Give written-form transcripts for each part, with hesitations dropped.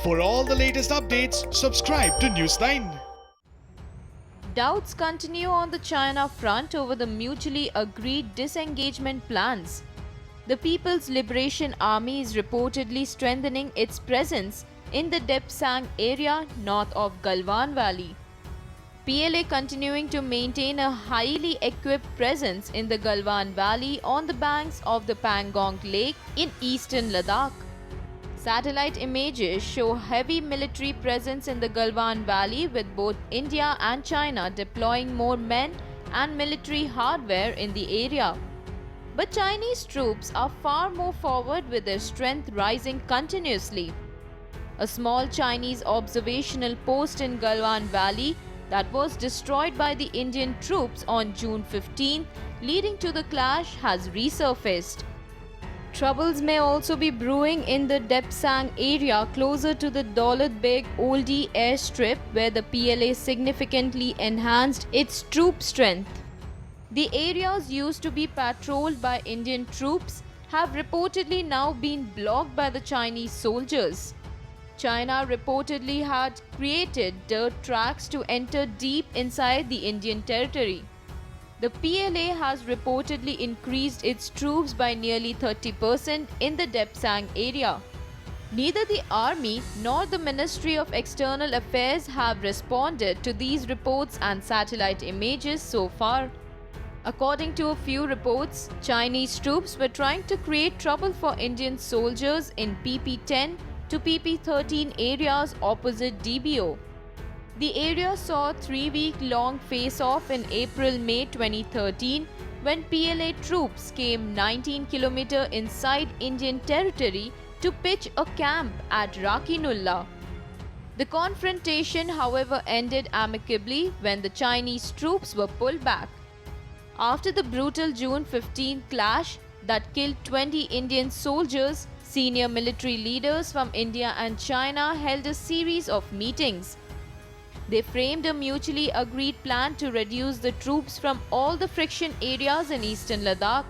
For all the latest updates, subscribe to Newsline. Doubts continue on the China front over the mutually agreed disengagement plans. The People's Liberation Army is reportedly strengthening its presence in the Depsang area north of Galwan Valley. PLA continuing to maintain a highly equipped presence in the Galwan Valley on the banks of the Pangong Lake in eastern Ladakh. Satellite images show heavy military presence in the Galwan Valley with both India and China deploying more men and military hardware in the area. But Chinese troops are far more forward with their strength rising continuously. A small Chinese observational post in Galwan Valley that was destroyed by the Indian troops on June 15, leading to the clash, has resurfaced. Troubles may also be brewing in the Depsang area closer to the Daulat Beg Oldie airstrip where the PLA significantly enhanced its troop strength. The areas used to be patrolled by Indian troops have reportedly now been blocked by the Chinese soldiers. China reportedly had created dirt tracks to enter deep inside the Indian territory. The PLA has reportedly increased its troops by nearly 30% in the Depsang area. Neither the army nor the Ministry of External Affairs have responded to these reports and satellite images so far. According to a few reports, Chinese troops were trying to create trouble for Indian soldiers in PP-10 to PP-13 areas opposite DBO. The area saw a 3-week-long face-off in April-May 2013 when PLA troops came 19 km inside Indian territory to pitch a camp at Rakinulla. The confrontation, however, ended amicably when the Chinese troops were pulled back. After the brutal June 15 clash that killed 20 Indian soldiers, senior military leaders from India and China held a series of meetings. They framed a mutually agreed plan to reduce the troops from all the friction areas in eastern Ladakh.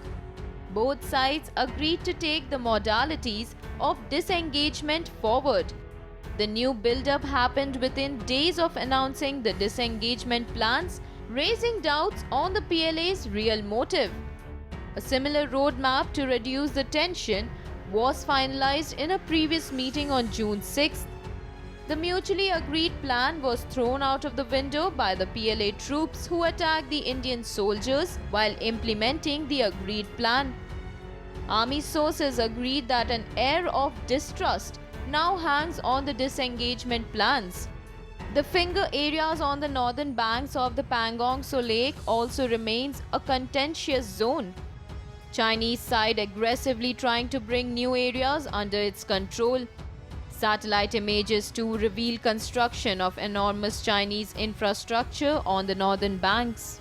Both sides agreed to take the modalities of disengagement forward. The new build-up happened within days of announcing the disengagement plans, raising doubts on the PLA's real motive. A similar roadmap to reduce the tension was finalized in a previous meeting on June 6th. The mutually agreed plan was thrown out of the window by the PLA troops who attacked the Indian soldiers while implementing the agreed plan. Army sources agreed that an air of distrust now hangs on the disengagement plans. The finger areas on the northern banks of the Pangong Tso Lake also remains a contentious zone. Chinese side aggressively trying to bring new areas under its control. Satellite images too reveal construction of enormous Chinese infrastructure on the northern banks.